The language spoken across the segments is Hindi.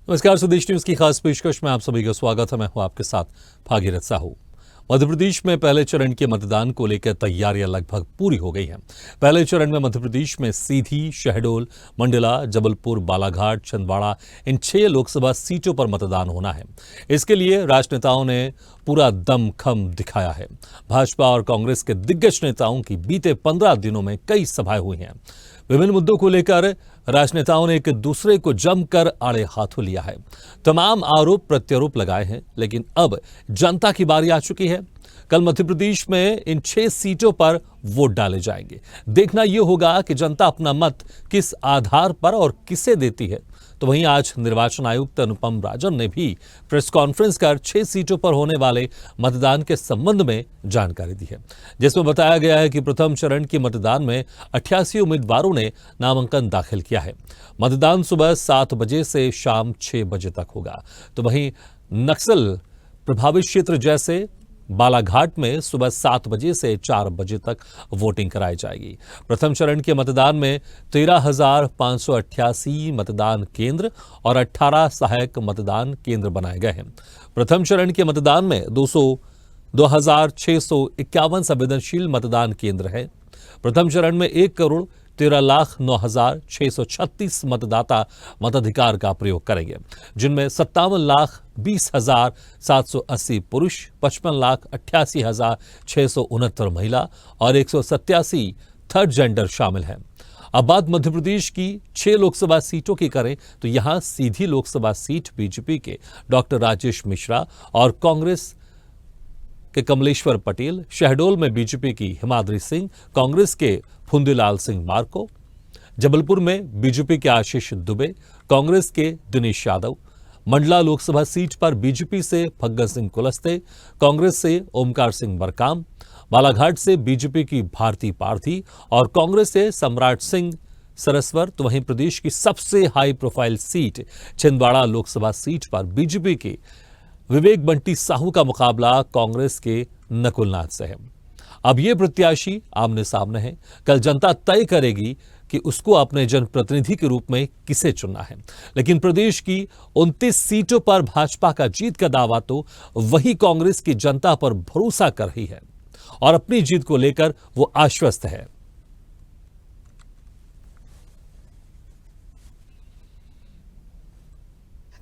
नमस्कार, स्वदेश न्यूज की खास पेशकश में आप सभी का स्वागत है। मैं हूं आपके साथ भागीरथ साहू। मध्य प्रदेश में पहले चरण के मतदान को लेकर तैयारियां लगभग पूरी हो गई हैं। पहले चरण में मध्य प्रदेश में सीधी, शहडोल, मंडला, जबलपुर, बालाघाट, छिंदवाड़ा इन 6 लोकसभा सीटों पर मतदान होना है। इसके लिए राजनेताओं ने पूरा दमखम दिखाया है। भाजपा और कांग्रेस के दिग्गज नेताओं की बीते 15 दिनों में कई सभाएं हुई हैं। विभिन्न मुद्दों को लेकर राजनेताओं ने एक दूसरे को जमकर आड़े हाथों लिया है। तमाम आरोप प्रत्यारोप लगाए हैं, लेकिन अब जनता की बारी आ चुकी है। कल मध्य प्रदेश में इन 6 सीटों पर वोट डाले जाएंगे। देखना यह होगा कि जनता अपना मत किस आधार पर और किसे देती है। तो वहीं आज निर्वाचन आयुक्त अनुपम राजन ने भी प्रेस कॉन्फ्रेंस कर 6 सीटों पर होने वाले मतदान के संबंध में जानकारी दी है, जिसमें बताया गया है कि प्रथम चरण के मतदान में 88 उम्मीदवारों ने नामांकन दाखिल किया है। मतदान सुबह 7 बजे से शाम 6 बजे तक होगा। तो वहीं नक्सल प्रभावित क्षेत्र जैसे बालाघाट में सुबह 7 बजे से 4 बजे तक वोटिंग कराई जाएगी। प्रथम चरण के मतदान में 13,588 मतदान केंद्र और 18 सहायक मतदान केंद्र बनाए गए हैं। प्रथम चरण के मतदान में 2,651 संवेदनशील मतदान केंद्र हैं। प्रथम चरण में 1,13,09,636 मतदाता मताधिकार का प्रयोग करेंगे, जिनमें 57,20,780 पुरुष, 55,88,669 महिला और 187 थर्ड जेंडर शामिल हैं। अब बात मध्य प्रदेश की 6 लोकसभा सीटों की करें तो यहां सीधी लोकसभा सीट बीजेपी के डॉक्टर राजेश मिश्रा और कांग्रेस के कमलेश्वर पटेल, शहडोल में बीजेपी की हिमाद्री सिंह, कांग्रेस के फुंदीलाल सिंह मार्को, जबलपुर में बीजेपी के आशीष दुबे, कांग्रेस के दिनेश यादव, मंडला लोकसभा सीट पर बीजेपी से फग्गन सिंह कुलस्ते, कांग्रेस से ओमकार सिंह मरकाम, बालाघाट से बीजेपी की भारती पारधी और कांग्रेस से सम्राट सिंह सरस्वर। तो वहीं प्रदेश की सबसे high profile seat Chhindwara Lok Sabha seat पर बीजेपी के विवेक बंटी साहू का मुकाबला कांग्रेस के नकुल नाथ से है। अब ये प्रत्याशी आमने सामने हैं। कल जनता तय करेगी कि उसको अपने जनप्रतिनिधि के रूप में किसे चुनना है। लेकिन प्रदेश की 29 सीटों पर भाजपा का जीत का दावा तो वही कांग्रेस की जनता पर भरोसा कर रही है और अपनी जीत को लेकर वो आश्वस्त है।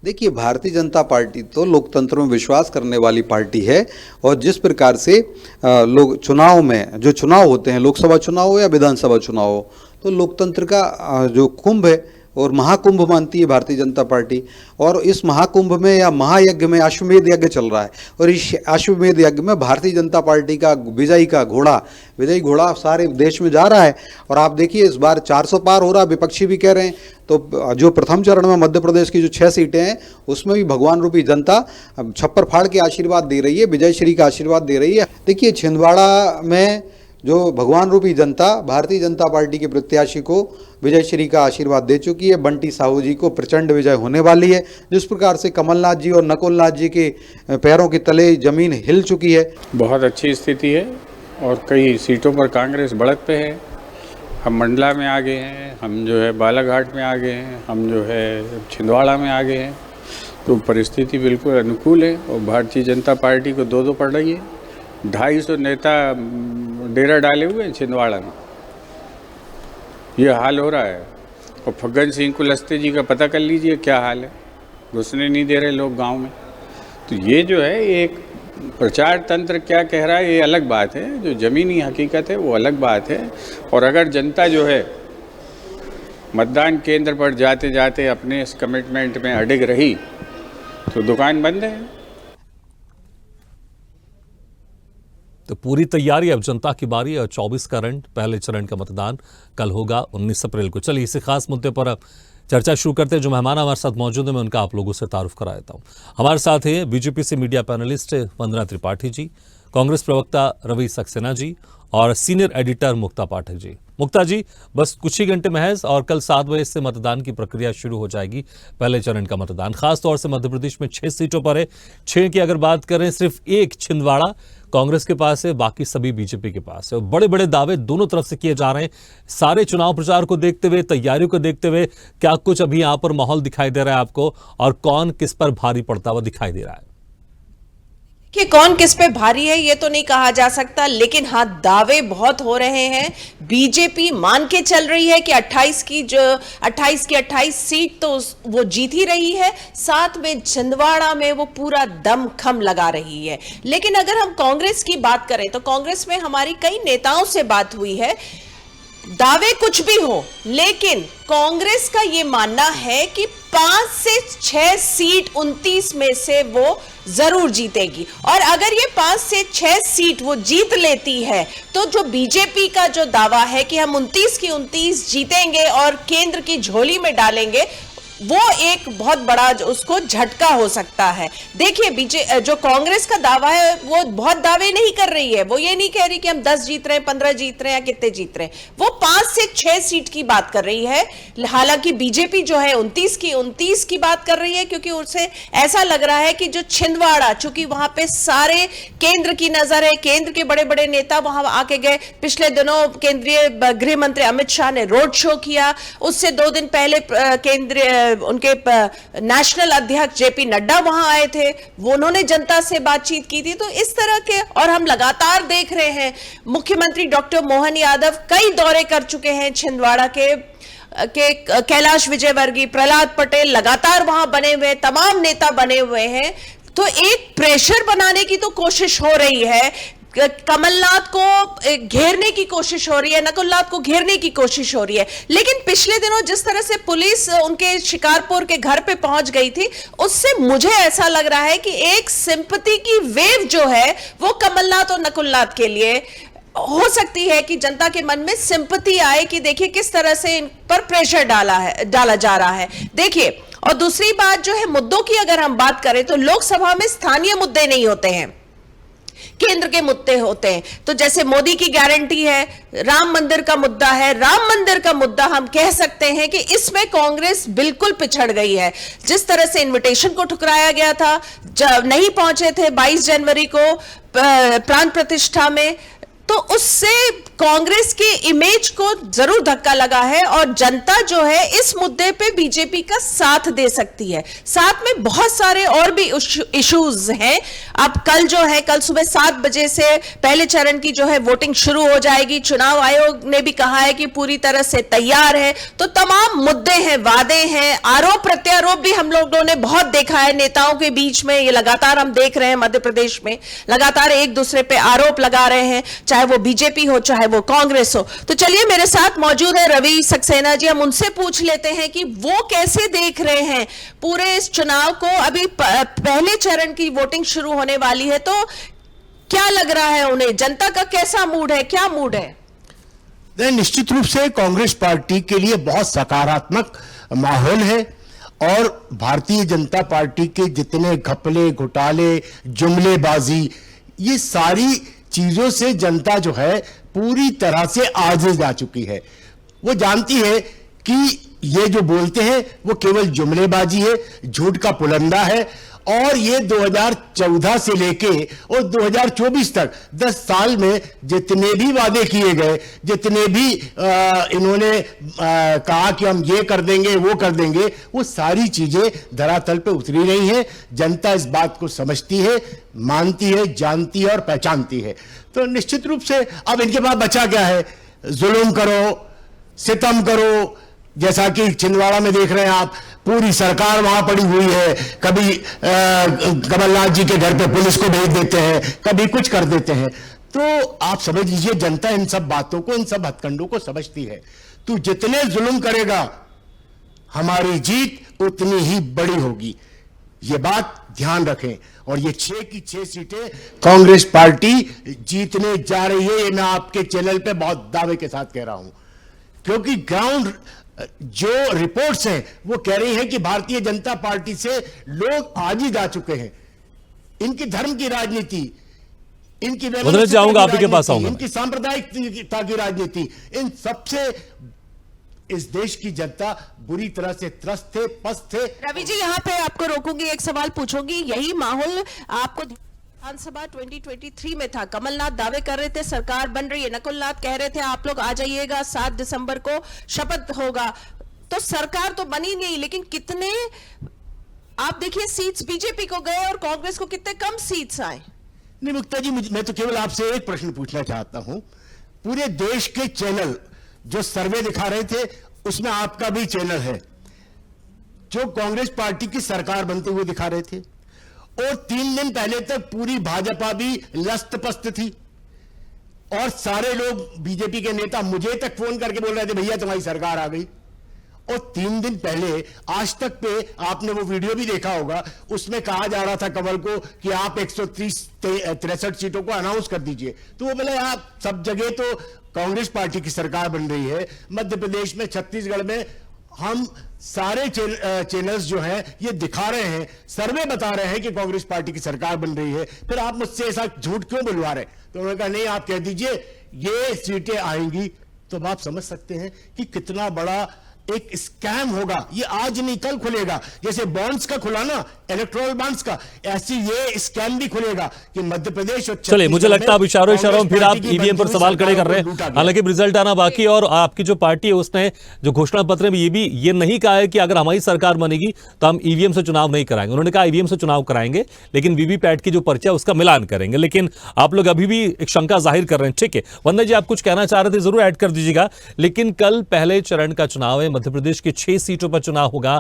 देखिए, भारतीय जनता पार्टी तो लोकतंत्र में विश्वास करने वाली पार्टी है और जिस प्रकार से लोग चुनाव में जो चुनाव होते हैं, लोकसभा चुनाव हो या विधानसभा चुनाव हो, तो लोकतंत्र का जो कुंभ है और महाकुंभ मानती है भारतीय जनता पार्टी। और इस महाकुंभ में या महायज्ञ में अश्वमेध यज्ञ चल रहा है और इस अश्वमेध यज्ञ में भारतीय जनता पार्टी का विजयी घोड़ा सारे देश में जा रहा है। और आप देखिए, इस बार 400 पार हो रहा, विपक्षी भी कह रहे हैं। तो जो प्रथम चरण में मध्य प्रदेश की जो 6 सीटें हैं उसमें भी भगवान रूपी जनता छप्पर फाड़ के आशीर्वाद दे रही है, विजय श्री का आशीर्वाद दे रही है। देखिए, छिंदवाड़ा में जो भगवान रूपी जनता भारतीय जनता पार्टी के प्रत्याशी को विजय श्री का आशीर्वाद दे चुकी है। बंटी साहू जी को प्रचंड विजय होने वाली है। जिस प्रकार से कमलनाथ जी और नकुलनाथ जी के पैरों के तले जमीन हिल चुकी है। बहुत अच्छी स्थिति है और कई सीटों पर कांग्रेस बढ़त पे है। हम मंडला में आ गए हैं, हम जो है बालाघाट में आ गए हैं, हम जो है छिंदवाड़ा में आ गए हैं। तो परिस्थिति बिल्कुल अनुकूल है और भारतीय जनता पार्टी को 2-2 पड़ रही है। 250 नेता डेरा डाले हुए हैं छिंदवाड़ा में, ये हाल हो रहा है। और फग्गन सिंह कुलस्ते जी का पता कर लीजिए क्या हाल है, घुसने नहीं दे रहे लोग गांव में। तो ये जो है एक प्रचार तंत्र क्या कह रहा है ये अलग बात है, जो ज़मीनी हकीकत है वो अलग बात है। और अगर जनता जो है मतदान केंद्र पर जाते जाते अपने इस कमिटमेंट में अडिग रही तो दुकान बंद है। तो पूरी तैयारी, अब जनता की बारी। और 24 का पहले चरण का मतदान कल होगा 19 अप्रैल को। चलिए इसी खास मुद्दे पर अब चर्चा शुरू करते हैं। जो मेहमान हमारे साथ मौजूद है मैं उनका आप लोगों से तारुफ करा देता हूं। हमारे साथ है बीजेपी से मीडिया पैनलिस्ट वंदना त्रिपाठी जी, कांग्रेस प्रवक्ता रवि सक्सेना जी और सीनियर एडिटर मुक्ता पाठक जी। मुक्ता जी, बस कुछ ही घंटे महज और कल 7 बजे से मतदान की प्रक्रिया शुरू हो जाएगी। पहले चरण का मतदान खासतौर से मध्य प्रदेश में 6 सीटों पर है। 6 की अगर बात करें, सिर्फ एक छिंदवाड़ा कांग्रेस के पास है, बाकी सभी बीजेपी के पास है। बड़े बड़े दावे दोनों तरफ से किए जा रहे हैं। सारे चुनाव प्रचार को देखते हुए, तैयारियों को देखते हुए, क्या कुछ अभी यहां पर माहौल दिखाई दे रहा है आपको, और कौन किस पर भारी पड़ता हुआ दिखाई दे रहा है? कि कौन किस पे भारी है ये तो नहीं कहा जा सकता, लेकिन हाँ दावे बहुत हो रहे हैं। बीजेपी मान के चल रही है कि 28 की 28 सीट तो वो जीत ही रही है, साथ में छिंदवाड़ा में वो पूरा दमखम लगा रही है। लेकिन अगर हम कांग्रेस की बात करें तो कांग्रेस में हमारी कई नेताओं से बात हुई है। दावे कुछ भी हो, लेकिन कांग्रेस का यह मानना है कि 5 से 6 सीट 29 में से वो जरूर जीतेगी, और अगर ये 5 से 6 सीट वो जीत लेती है तो जो बीजेपी का जो दावा है कि हम 29 की 29 जीतेंगे और केंद्र की झोली में डालेंगे, वो एक बहुत बड़ा उसको झटका हो सकता है। देखिए जो कांग्रेस का दावा है वो बहुत दावे नहीं कर रही है। वो ये नहीं कह रही कि हम 10 जीत रहे हैं, 15 जीत रहे हैं या कितने जीत रहे हैं। वो 5 से 6 सीट की बात कर रही है। हालांकि बीजेपी जो है 29 की बात कर रही है, क्योंकि उसे ऐसा लग रहा है कि जो छिंदवाड़ा, चूंकि वहां पे सारे केंद्र की नजर है, केंद्र के बड़े बड़े नेता वहां आके गए। पिछले दिनों केंद्रीय गृह मंत्री अमित शाह ने रोड शो किया। उससे 2 दिन पहले केंद्रीय उनके नेशनल अध्यक्ष जेपी नड्डा वहां आए थे, वो उन्होंने जनता से बातचीत की थी। तो इस तरह के, और हम लगातार देख रहे हैं मुख्यमंत्री डॉक्टर मोहन यादव कई दौरे कर चुके हैं छिंदवाड़ा के कैलाश विजयवर्गीय, प्रहलाद पटेल लगातार वहां बने हुए, तमाम नेता बने हुए हैं। तो एक प्रेशर बनाने की तो कोशिश हो रही है, कमलनाथ को घेरने की कोशिश हो रही है, नकुलनाथ को घेरने की कोशिश हो रही है। लेकिन पिछले दिनों जिस तरह से पुलिस उनके शिकारपुर के घर पे पहुंच गई थी, उससे मुझे ऐसा लग रहा है कि एक सिंपैथी की वेव जो है वो कमलनाथ और नकुलनाथ के लिए हो सकती है, कि जनता के मन में सिंपैथी आए कि देखिए किस तरह से इन पर प्रेशर डाला जा रहा है। देखिए, और दूसरी बात जो है मुद्दों की अगर हम बात करें तो लोकसभा में स्थानीय मुद्दे नहीं होते हैं, केंद्र के मुद्दे होते हैं। तो जैसे मोदी की गारंटी है, राम मंदिर का मुद्दा है। राम मंदिर का मुद्दा हम कह सकते हैं कि इसमें कांग्रेस बिल्कुल पिछड़ गई है। जिस तरह से इनविटेशन को ठुकराया गया था, जब नहीं पहुंचे थे 22 जनवरी को प्राण प्रतिष्ठा में, तो उससे कांग्रेस की इमेज को जरूर धक्का लगा है, और जनता जो है इस मुद्दे पे बीजेपी का साथ दे सकती है। साथ में बहुत सारे और भी इश्यूज हैं। अब कल सुबह 7 बजे से पहले चरण की जो है वोटिंग शुरू हो जाएगी। चुनाव आयोग ने भी कहा है कि पूरी तरह से तैयार है। तो तमाम मुद्दे हैं, वादे हैं, आरोप प्रत्यारोप भी हम लोगों ने बहुत देखा है नेताओं के बीच में। ये लगातार हम देख रहे हैं मध्य प्रदेश में, लगातार एक दूसरे पे आरोप लगा रहे हैं, चाहे वो बीजेपी हो चाहे वो कांग्रेस हो। तो चलिए, मेरे साथ मौजूद है रवि सक्सेना जी, हम उनसे पूछ लेते हैं कि वो कैसे देख रहे हैं पूरे इस चुनाव को। अभी पहले चरण की वोटिंग शुरू होने वाली है, तो क्या लग रहा है उन्हें, जनता का कैसा मूड है, क्या मूड है? निश्चित रूप से कांग्रेस पार्टी के लिए बहुत सकारात्मक माहौल है, और भारतीय जनता पार्टी के जितने घपले, घोटाले, जुमलेबाजी, ये सारी चीजों से जनता जो है पूरी तरह से आजिज जा चुकी है। वो जानती है कि ये जो बोलते हैं वो केवल जुमलेबाजी है, झूठ का पुलंदा है, और ये 2014 से लेके और 2024 तक 10 साल में जितने भी वादे किए गए, जितने भी इन्होंने कहा कि हम ये कर देंगे वो कर देंगे, वो सारी चीजें धरातल पे उतरी रही हैं। जनता इस बात को समझती है, मानती है, जानती है और पहचानती है। तो निश्चित रूप से अब इनके पास बचा क्या है? जुल्म करो, सितम करो, जैसा कि छिंदवाड़ा में देख रहे हैं आप, पूरी सरकार वहां पड़ी हुई है। कभी कमलनाथ जी के घर पे पुलिस को भेज देते हैं, कभी कुछ कर देते हैं। तो आप समझ लीजिए जनता इन सब बातों को, इन सब हथकंडों को समझती है। तू जितने जुल्म करेगा हमारी जीत उतनी ही बड़ी होगी, ये बात ध्यान रखें। और ये 6 की 6 सीटें कांग्रेस पार्टी जीतने जा रही है, ये मैं आपके चैनल पे बहुत दावे के साथ कह रहा हूं, क्योंकि ग्राउंड जो रिपोर्ट्स हैं वो कह रही हैं कि भारतीय जनता पार्टी से लोग आज ही जा चुके हैं। इनकी धर्म की राजनीति, इनकी जाऊंगा आपके पास आऊंगा, इनकी सांप्रदायिकता की राजनीति, इन सबसे इस देश की जनता बुरी तरह से त्रस्त थे, पस्त थे। रवि जी, यहाँ पे आपको रोकूंगी, एक सवाल पूछूंगी। यही माहौल आपको विधानसभा 2023 में था, कमलनाथ दावे कर रहे थे सरकार बन रही है, नकुलनाथ कह रहे थे आप लोग आ जाइएगा, 7 दिसंबर को शपथ होगा। तो सरकार तो बनी नहीं, लेकिन कितने आप देखिए सीट्स बीजेपी को गए और कांग्रेस को कितने कम सीट्स आए। नहीं मुक्ता जी, मैं तो केवल आपसे एक प्रश्न पूछना चाहता हूं। पूरे देश के चैनल जो सर्वे दिखा रहे थे उसमें आपका भी चैनल है, जो कांग्रेस पार्टी की सरकार बनते हुए दिखा रहे थे, और 3 दिन पहले तक पूरी भाजपा भी लस्त पस्त थी और सारे लोग बीजेपी के नेता मुझे तक फोन करके बोल रहे थे भैया तुम्हारी सरकार आ गई। और 3 दिन पहले आज तक पे आपने वो वीडियो भी देखा होगा, उसमें कहा जा रहा था कमल को कि आप 163 सीटों को अनाउंस कर दीजिए। तो वो बोले आप सब जगह तो कांग्रेस पार्टी की सरकार बन रही है, मध्य प्रदेश में, छत्तीसगढ़ में हम सारे चैनल्स जो हैं ये दिखा रहे हैं, सर्वे बता रहे हैं कि कांग्रेस पार्टी की सरकार बन रही है, फिर आप मुझसे ऐसा झूठ क्यों बुलवा रहे? तो उन्होंने कहा नहीं आप कह दीजिए ये सीटें आएंगी। तो आप समझ सकते हैं कि कितना बड़ा एक स्कैम होगा। ये आज नहीं कल खुलेगा, जैसे बॉन्ड्स का खुला ना, इलेक्ट्रोल बॉन्ड्स का, ऐसे ये स्कैम भी खुलेगा कि मध्य प्रदेश और चलिए, मुझे लगता है अब इशारों में फिर आप ईवीएम पर सवाल खड़े कर रहे हैं, हालांकि रिजल्ट आना बाकी। और आपकी जो पार्टी है उसने जो घोषणा पत्र में ये नहीं कहा है कि अगर हमारी सरकार बनेगी तो हम ईवीएम से चुनाव नहीं कराएंगे। उन्होंने कहा ईवीएम से चुनाव कराएंगे, लेकिन वीवीपैट की जो पर्चा है उसका मिलान करेंगे। लेकिन आप लोग अभी भी एक शंका जाहिर कर रहे हैं। ठीक है वंदना जी, आप कुछ कहना चाह रहे थे, जरूर ऐड कर दीजिएगा। लेकिन कल पहले चरण का चुनाव है, मध्य प्रदेश के 6 सीटों पर चुनाव होगा।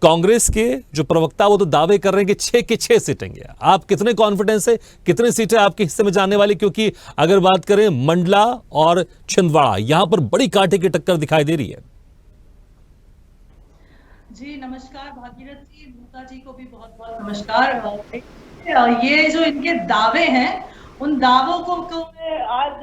कांग्रेस के जो प्रवक्ता वो तो दावे कर रहे हैं कि 6 की 6 सीटेंगे। आप कितने कॉन्फिडेंस है, कितने सीटें आपके हिस्से में जाने वाली? क्योंकि अगर बात करें मंडला और छिंदवाड़ा, यहां पर बड़ी कांटे की टक्कर दिखाई दे रही है। जी नमस्कार भागीरथ जी, मुक्ता जी को भी बहुत बहुत नमस्कार। ये जो इनके दावे हैं, उन दावों को मैं आज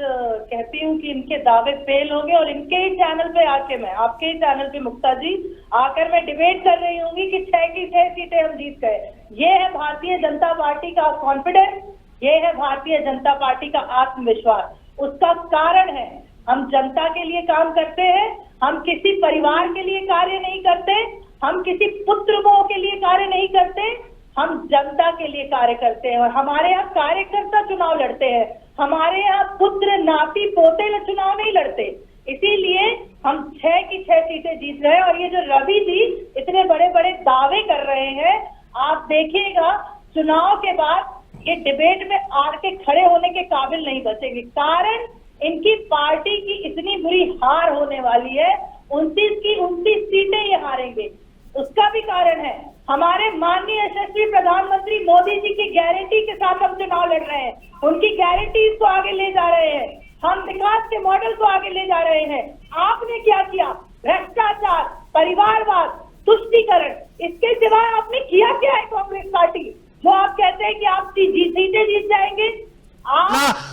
कहती हूँ कि इनके दावे फेल होंगे, और इनके ही चैनल पे आके, मैं आपके ही चैनल पे मुक्ता जी आकर मैं डिबेट कर रही होंगी कि 6 की 6 सीटें हम जीत गए। ये है भारतीय जनता पार्टी का कॉन्फिडेंस, ये है भारतीय जनता पार्टी का आत्मविश्वास। उसका कारण है हम जनता के लिए काम करते हैं, हम किसी परिवार के लिए कार्य नहीं करते, हम किसी पुत्र मोह के लिए कार्य नहीं करते, हम जनता के लिए कार्य करते हैं। और हमारे यहाँ कार्यकर्ता चुनाव लड़ते हैं, हमारे यहाँ पुत्र नाती पोते चुनाव नहीं लड़ते। इसीलिए हम 6 की 6 सीटें जीत रहे हैं। और ये जो रवि जी इतने बड़े बड़े दावे कर रहे हैं, आप देखिएगा चुनाव के बाद ये डिबेट में आड़ के खड़े होने के काबिल नहीं बचेंगे। कारण इनकी पार्टी की इतनी बुरी हार होने वाली है, 29 की 29 सीटें ये हारेंगे। उसका भी कारण है हमारे माननीय यशस्वी प्रधानमंत्री मोदी जी की गारंटी के साथ हम चुनाव लड़ रहे हैं, उनकी गारंटीज को आगे ले जा रहे हैं, हम विकास के मॉडल को आगे ले जा रहे हैं। आपने क्या किया? भ्रष्टाचार, परिवारवाद, तुष्टीकरण, इसके सिवाय आपने किया क्या है कांग्रेस पार्टी, जो आप कहते हैं कि आप सीटें जीत जाएंगे?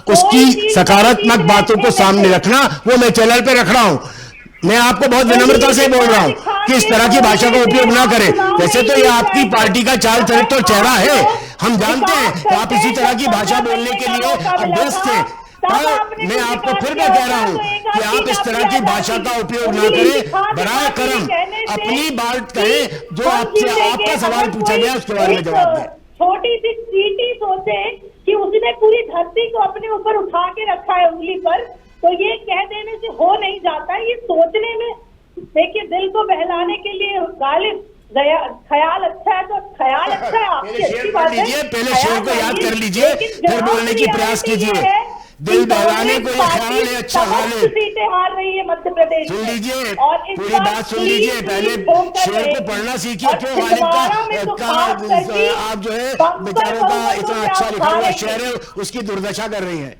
उसकी सकारात्मक बातों को सामने रखना, वो मैं चैनल पे रख रहा हूं। मैं आपको बहुत विनम्रता से बोल रहा हूं कि इस तरह की भाषा का उपयोग ना करें। वैसे तो ये आपकी पार्टी का चाल चरित्र और चेहरा है, हम जानते हैं कि आप इसी तरह की भाषा बोलने के लिए अभ्यस्त हैं। पर मैं आपको फिर भी कह रहा हूं कि आप इस तरह की भाषा का उपयोग ना करें, बराए करम अपनी बात कहें, जो आपसे आपका सवाल पूछा गया उसके बारे में जवाब दें। छोटी सी चीटी सोचे कि उसने पूरी धरती को अपने ऊपर उठा के रखा है उंगली पर, तो ये कह देने से हो नहीं जाता। ये सोचने में, देखिए दिल को बहलाने के लिए गालिब ख्याल अच्छा है तो ख्याल अच्छा है, आपकी अच्छी बात है। पहले शेर को याद कर लीजिए, फिर बोलने की प्रयास कीजिए। दिल बहलाने को ये ख्याल है अच्छा गालिब। सीटें हार रही है मध्य प्रदेश। सुन लीजिए, पूरी बात सुन लीजिए, पहले शेर को पढ़ना सीखिए। क्यों गालिब का आप जो है बेचारों का इतना अच्छा लिखा हुआ शेर है उसकी दुर्दशा कर रही है।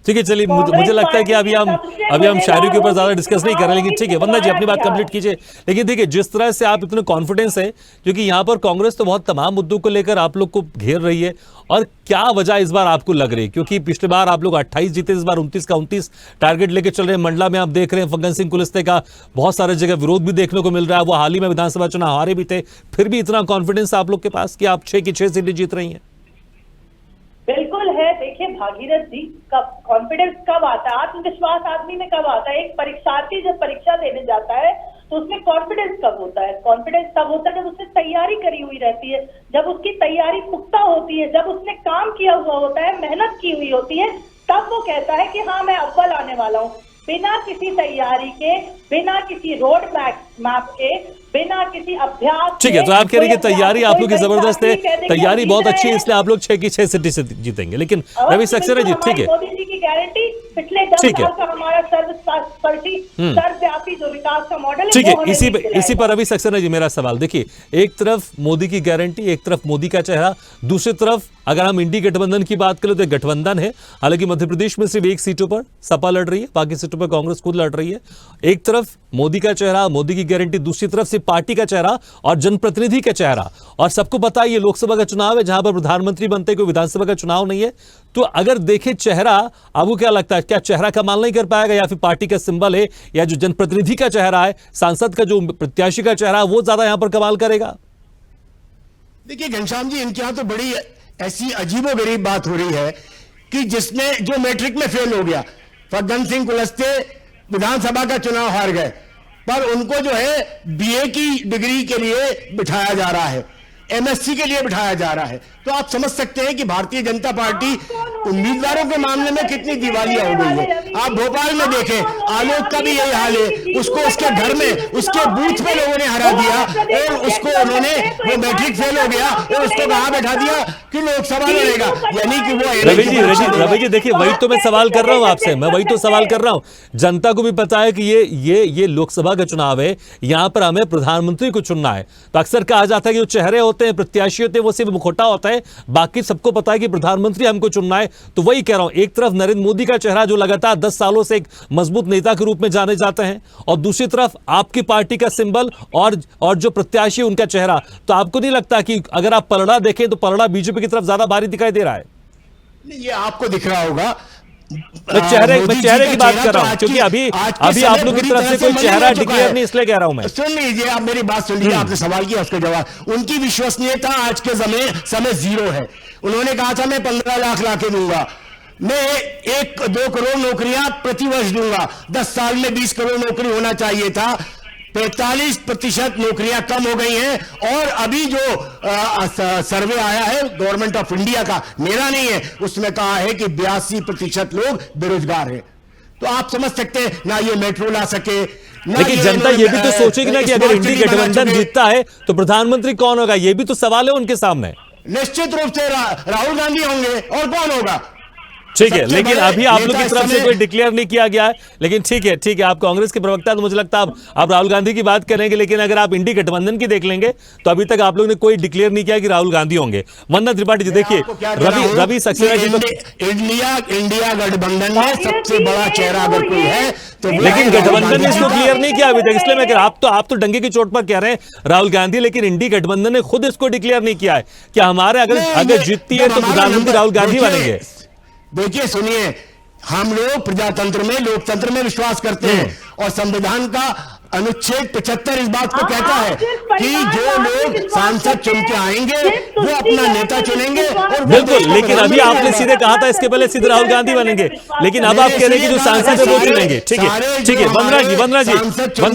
ठीक है, चलिए मुझे लगता है कि अभी हम शायरी के ऊपर ज्यादा डिस्कस नहीं कर रहे, लेकिन ठीक है वंदना जी अपनी बात कंप्लीट कीजिए। लेकिन देखिए जिस तरह से आप इतने कॉन्फिडेंस है, क्योंकि यहाँ पर कांग्रेस तो बहुत तमाम मुद्दों को लेकर आप लोग को घेर रही है, और क्या वजह इस बार आपको लग रही है? क्योंकि पिछले बार आप लोग 28 जीते, इस बार 29 का 29 टारगेट लेके चल रहे हैं। मंडला में आप देख रहे हैं फग्गन सिंह कुलस्ते का बहुत सारे जगह विरोध भी देखने को मिल रहा है। वो हाल ही में विधानसभा चुनाव हारे भी थे, फिर भी इतना कॉन्फिडेंस आप लोग के पास कि आप 6 की 6 सीटें जीत रही हैं। बिल्कुल है। देखिए भागीरथ जी, कब कॉन्फिडेंस कब आता है, आत्मविश्वास आदमी में कब आता है? एक परीक्षार्थी जब परीक्षा देने जाता है तो उसमें कॉन्फिडेंस कब होता है? कॉन्फिडेंस तब होता है जब उसने तैयारी करी हुई रहती है, जब उसकी तैयारी पुख्ता होती है, जब उसने काम किया हुआ होता है, मेहनत की हुई होती है, तब वो कहता है कि हाँ मैं अव्वल आने वाला हूँ। बिना किसी तैयारी के, बिना किसी रोड मैप के, बिना किसी अभ्यास। ठीक है, तो आप कह रहे हैं कि तैयारी आप लोग की जबरदस्त है, तैयारी बहुत अच्छी है, इसलिए आप लोग 6 की 6 सीटें से जीतेंगे। लेकिन रवि सक्सेना जी, ठीक है, मोदी जी की गारंटी पिछले 10 ठीक है। साल का हमारा सर्वस्पर्शी सर्वव्यापी जो विकास का मॉडल है, ठीक वो है, हमें इसी पर रवि सक्सेना जी मेरा सवाल देखिए, एक तरफ मोदी की गारंटी, एक तरफ मोदी का चेहरा, दूसरी तरफ अगर हम इंडी गठबंधन की बात करें तो एक गठबंधन है। हालांकि मध्य प्रदेश में सिर्फ 1 सीटों पर सपा लड़ रही है, बाकी सीटों पर कांग्रेस खुद लड़ रही है। एक तरफ मोदी का चेहरा, मोदी की गारंटी, दूसरी तरफ से पार्टी का चेहरा और जनप्रतिनिधि का चेहरा। और सबको पता है ये लोकसभा का चुनाव है जहां पर प्रधानमंत्री बनते, कोई विधानसभा का चुनाव नहीं है। तो अगर देखें चेहरा, आपको क्या लगता है, क्या चेहरा कमाल नहीं कर पाएगा, या फिर पार्टी का सिंबल है, या जो जनप्रतिनिधि का चेहरा है, सांसद का जो प्रत्याशी का चेहरा है, वो ज्यादा यहां पर कमाल करेगा? देखिए घनश्याम जी, इनके यहां तो बड़ी ऐसी अजीबोगरीब बात हो रही है कि जिसने जो मैट्रिक में फेल हो गया, फग्गन सिंह कुलस्ते विधानसभा का चुनाव हार गए, पर उनको जो है बीए की डिग्री के लिए बिठाया जा रहा है, एमएससी के लिए बिठाया जा रहा है। तो आप समझ सकते हैं कि भारतीय जनता पार्टी उम्मीदवारों के मामले में कितनी दिवालिया हो गई है। आप भोपाल में देखें, आलोक का भी यही हाल है, उसको उसके घर में, उसके बूथ में लोगों ने हरा दिया और उसको उन्होंने, वो मैट्रिक फेल हो गया और उसको कहां बैठा दिया कि लोकसभा लड़ेगा, यानी कि वो रवि जी देखिए, वही तो मैं सवाल कर रहा हूं आपसे, मैं वही तो सवाल कर रहा हूं। जनता को भी पता है कि ये लोकसभा का चुनाव है, यहां पर हमें प्रधानमंत्री को चुनना है। तो अक्सर कहा जाता है कि जो चेहरे होते हैं, प्रत्याशी होते हैं, वो सिर्फ मुखौटा होता है, बाकी सबको पता है कि प्रधानमंत्री हमको चुनना है। तो वही कह रहा हूं, एक तरफ नरेंद्र मोदी का चेहरा जो लगातार 10 सालों से एक मजबूत नेता के रूप में जाने जाते हैं, और दूसरी तरफ आपकी पार्टी का सिंबल और जो प्रत्याशी उनका चेहरा। तो आपको नहीं लगता कि अगर आप पलड़ा देखें तो पलड़ा बीजेपी की तरफ ज्यादा भारी दिखाई दे रहा है? ये आपको दिख रहा होगा। मैं चेहरे की बात कर रहा हूं, क्योंकि अभी आप लोग की तरफ से कोई चेहरा डिक्लेयर नहीं, इसलिए कह रहा हूं मैं। सुन लीजिए, आप मेरी बात सुन लीजिए, आपने सवाल किया उसका जवाब। उनकी विश्वसनीयता आज के समय 0 है। उन्होंने कहा था मैं 15 लाख लाके दूंगा, मैं 1-2 करोड़ नौकरियां प्रतिवर्ष दूंगा, 10 साल में 20 करोड़ नौकरी होना चाहिए था। 45% नौकरियां कम हो गई हैं। और अभी जो सर्वे आया है गवर्नमेंट ऑफ इंडिया का, मेरा नहीं है, उसमें कहा है कि 82% लोग बेरोजगार हैं। तो आप समझ सकते हैं ना, ये मेट्रो ला सके, लेकिन जनता ये भी तो सोचेगी ना कि अगर इंडी गठबंधन जीतता है तो प्रधानमंत्री कौन होगा, ये भी तो सवाल है उनके सामने। निश्चित रूप से राहुल गांधी होंगे, और कौन होगा? ठीक है, लेकिन अभी आप लोग की तरफ से कोई डिक्लेयर नहीं किया गया है। लेकिन ठीक है, आप कांग्रेस के प्रवक्ता, तो मुझे लगता है आप राहुल गांधी की बात करेंगे। लेकिन अगर आप इंडी गठबंधन की देख लेंगे तो अभी तक आप लोग ने कोई डिक्लेयर नहीं किया कि राहुल गांधी होंगे। वंदना त्रिपाठी जी, देखिए रवि सक्सेना जी, इंडिया गठबंधन में सबसे बड़ा चेहरा अगर कोई है तो, लेकिन गठबंधन ने इसको क्लियर नहीं किया अभी तक, इसलिए मैं कह रहा हूं, आप तो डंगे की चोट पर कह रहे हैं राहुल गांधी, लेकिन इंडी गठबंधन ने खुद इसको डिक्लेयर नहीं किया है कि हमारे अगर जीतती है तो प्रधानमंत्री राहुल गांधी बनेंगे। देखिए सुनिए, हम लोग प्रजातंत्र में, लोकतंत्र में विश्वास करते हैं, और संविधान का अनुच्छेद 75 इस बात को कहता है कि जो लोग सांसद चुन के आएंगे वो अपना नेता चुनेंगे। और बिल्कुल, लेकिन अभी आपने सीधे कहा था इसके पहले सीधे राहुल गांधी बनेंगे, लेकिन अब आप कह रहे हैं कि जो सांसद है वो चुनेंगे। ठीक है, वंदना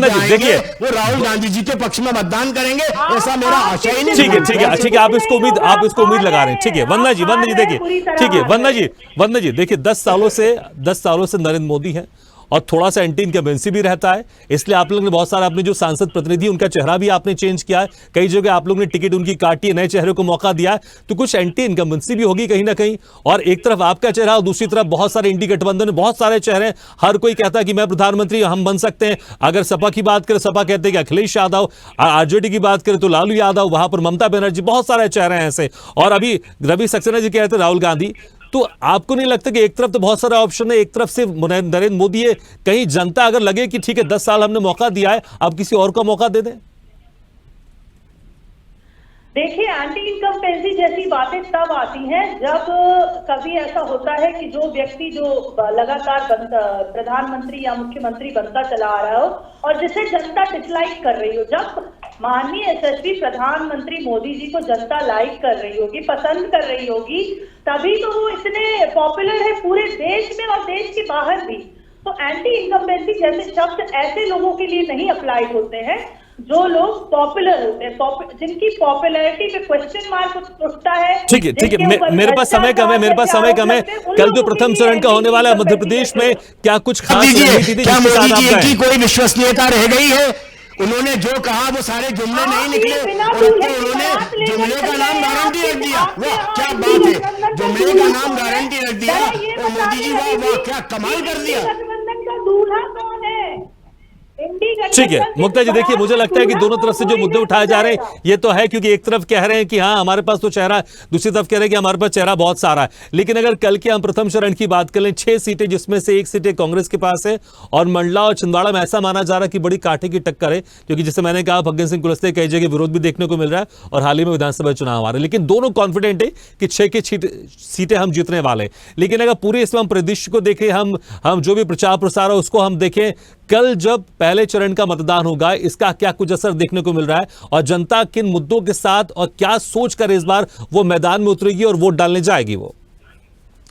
जी देखिए, वो राहुल गांधी जी के पक्ष में मतदान करेंगे, ऐसा मेरा आशा ही नहीं। ठीक है, आप इसको उम्मीद लगा रहे हैं। ठीक है वंदना जी देखिए, ठीक है वंदना जी देखिए, 10 सालों से नरेंद्र मोदी है और थोड़ा सा एंटी इनकम्बेंसी भी रहता है, इसलिए आप लोगों ने बहुत सारा अपने जो सांसद प्रतिनिधि उनका चेहरा भी आपने चेंज किया है, कई जगह आप लोगों ने टिकट उनकी काटी है, नए चेहरे को मौका दिया है, तो कुछ एंटी इनकम्बेंसी भी होगी कहीं ना कहीं। और एक तरफ आपका चेहरा और दूसरी तरफ बहुत सारे इंडी गठबंधन में बहुत सारे चेहरे, हर कोई कहता है कि मैं प्रधानमंत्री हम बन सकते हैं। अगर सपा की बात करें, सपा कहते हैं कि अखिलेश यादव, आरजेडी की बात करें तो लालू यादव, वहां पर ममता बनर्जी, बहुत सारे चेहरे हैं ऐसे। और अभी रवि सक्सेना जी कहते हैं राहुल गांधी। तो आपको नहीं लगता कि एक तरफ तो बहुत सारा ऑप्शन है, एक तरफ से नरेंद्र मोदी है, कहीं जनता अगर लगे कि ठीक है 10 साल हमने मौका दिया है, अब किसी और को मौका दे दें? देखिए, एंटी इनकम्बेंसी जैसी बातें तब आती हैं जब कभी ऐसा होता है कि जो व्यक्ति जो लगातार प्रधानमंत्री या मुख्यमंत्री बनता चला आ रहा हो और जिसे जनता डिसलाइक कर रही हो। जब माननीय यशस्वी प्रधानमंत्री मोदी जी को जनता लाइक कर रही होगी, पसंद कर रही होगी, तभी तो वो इतने पॉपुलर है पूरे देश में और देश के बाहर भी। तो एंटी इनकम्बेंसी जैसे शब्द ऐसे लोगों के लिए नहीं अप्लाई होते हैं जो लोग पॉपुलर होते हैं, जिनकी पॉपुलैरिटी पे क्वेश्चन मार्क उठता है। ठीक है, मेरे पास समय कम है। कल जो प्रथम चरण का होने वाला है मध्य प्रदेश में, क्या कुछ खास रणनीति थी क्या जिसके साथ मोदी आप जी गए? की कोई विश्वसनीयता रह गई है? उन्होंने जो कहा वो सारे जुमले नहीं निकले, और अब तो उन्होंने जुमले का नाम गारंटी रख दिया। वाह क्या बात है, जुमले का नाम गारंटी रख दिया और मोदी जी वाह वाह क्या कमाल कर दिया। गठबंधन का दूल्हा कौन है? ठीक है मुक्ता जी, देखिए मुझे लगता है कि दोनों तरफ से जो मुद्दे उठाए जा रहे हैं ये तो है, क्योंकि एक तरफ कह रहे हैं कि हाँ हमारे पास तो चेहरा है, दूसरी तरफ कह रहे हैं कि हमारे पास चेहरा बहुत सारा है। लेकिन अगर कल के हम प्रथम चरण की बात करें, 6 सीटें जिसमें से 1 सीटें कांग्रेस के पास है, और मंडला और छिंदवाड़ा में ऐसा माना जा रहा है कि बड़ी कांटे की टक्कर है, क्योंकि जैसे मैंने कहा फग्गन सिंह कुलस्ते कई जगह विरोध भी देखने को मिल रहा है और हाल ही में विधानसभा चुनाव आ रहे हैं, लेकिन दोनों कॉन्फिडेंट है कि 6 की सीटें हम जीतने वाले हैं। लेकिन अगर पूरे इसमें हम परिदृश्य को देखें, हम जो भी प्रचार प्रसार है उसको हम देखें, कल जब पहले चरण का मतदान होगा इसका क्या कुछ असर देखने को मिल रहा है, और जनता किन मुद्दों के साथ और क्या सोचकर इस बार वो मैदान में उतरेगी और वोट डालने जाएगी वो?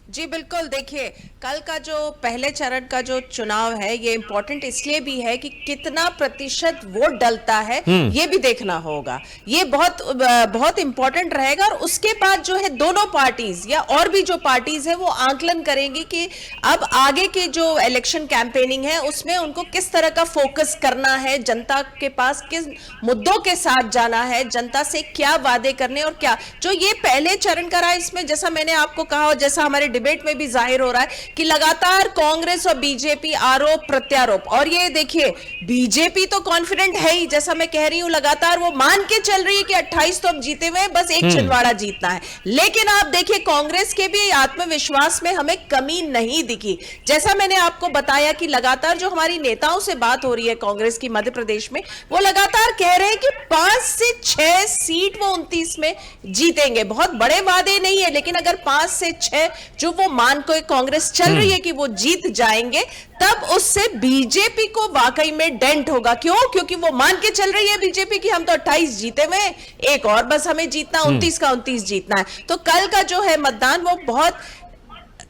जी बिल्कुल, देखिए कल का जो पहले चरण का जो चुनाव है ये इंपॉर्टेंट इसलिए भी है कि कितना प्रतिशत वोट डलता है ये भी देखना होगा। ये बहुत इंपॉर्टेंट रहेगा, और उसके बाद जो है दोनों पार्टीज या और भी जो पार्टीज है वो आंकलन करेंगी कि अब आगे के जो इलेक्शन कैंपेनिंग है उसमें उनको किस तरह का फोकस करना है, जनता के पास किस मुद्दों के साथ जाना है, जनता से क्या वादे करने, और क्या जो ये पहले चरण का रहा है इसमें जैसा मैंने आपको कहा और जैसा हमारे डिबेट में भी जाहिर हो रहा है कि लगातार कांग्रेस और बीजेपी आरोप प्रत्यारोप, और ये देखिए बीजेपी तो कॉन्फिडेंट है ही, जैसा मैं कह रही हूं लगातार वो मान के चल रही है कि 28 तो अब जीते हुए हैं, बस एक छिंदवाड़ा जीतना है। लेकिन आप देखिए कांग्रेस के भी आत्मविश्वास में हमें कमी नहीं दिखी। जैसा मैंने आपको बताया कि लगातार जो हमारी नेताओं से बात हो रही है कांग्रेस की मध्य प्रदेश में, वो लगातार कह रहे हैं कि 5 से 6 सीट वो 29 में जीतेंगे। बहुत बड़े वादे नहीं है, लेकिन अगर 5 से 6 जो वो मान को कांग्रेस चल रही है कि वो जीत जाएंगे, तब उससे बीजेपी को वाकई में डेंट होगा। क्यों? क्योंकि वो मान के चल रही है बीजेपी की हम तो 28 जीते हुए, एक और बस हमें जीतना, 29 का 29 जीतना है। तो कल का जो है मतदान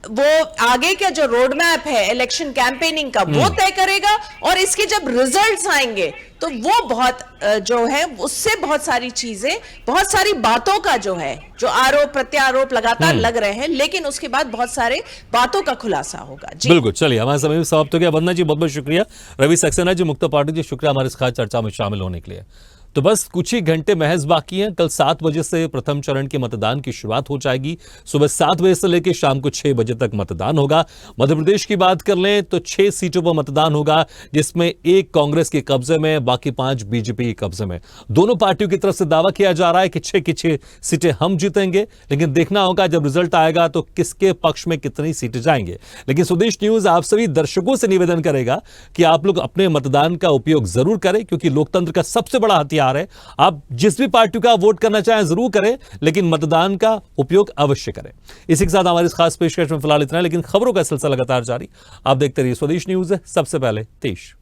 वो आगे का जो रोड मैप है इलेक्शन कैंपेनिंग का वो तय करेगा, और इसके जब रिजल्ट्स आएंगे तो वो बहुत जो है उससे बहुत सारी चीजें, बहुत सारी बातों का जो है जो आरोप प्रत्यारोप लगातार लग रहे हैं, लेकिन उसके बाद बहुत सारे बातों का खुलासा होगा। जी बिल्कुल, चलिए हमारा समय भी समाप्त हो गया। वंदना जी बहुत बहुत शुक्रिया, रवि सक्सेना जी, मुक्ता पाटिल जी, शुक्रिया हमारे इस खास चर्चा में शामिल होने के लिए। तो बस कुछ ही घंटे महज बाकी हैं, कल 7 बजे से प्रथम चरण के मतदान की शुरुआत हो जाएगी। सुबह 7 बजे से लेकर शाम को 6 बजे तक मतदान होगा। मध्य प्रदेश की बात कर लें तो 6 सीटों पर मतदान होगा, जिसमें 1 कांग्रेस के कब्जे में, बाकी 5 बीजेपी के कब्जे में। दोनों पार्टियों की तरफ से दावा किया जा रहा है कि 6 की 6 सीटें हम जीतेंगे, लेकिन देखना होगा जब रिजल्ट आएगा तो किसके पक्ष में कितनी सीटें जाएंगे। लेकिन स्वदेश न्यूज आप सभी दर्शकों से निवेदन करेगा कि आप लोग अपने मतदान का उपयोग जरूर करें, क्योंकि लोकतंत्र का सबसे बड़ा हथियार है। आप जिस भी पार्टी का वोट करना चाहें जरूर करें, लेकिन मतदान का उपयोग अवश्य करें। इसी के साथ हमारी इस खास पेशकश में फिलहाल इतना है, लेकिन खबरों का सिलसिला लगातार जारी। आप देखते रहिए स्वदेश न्यूज, सबसे पहले देश।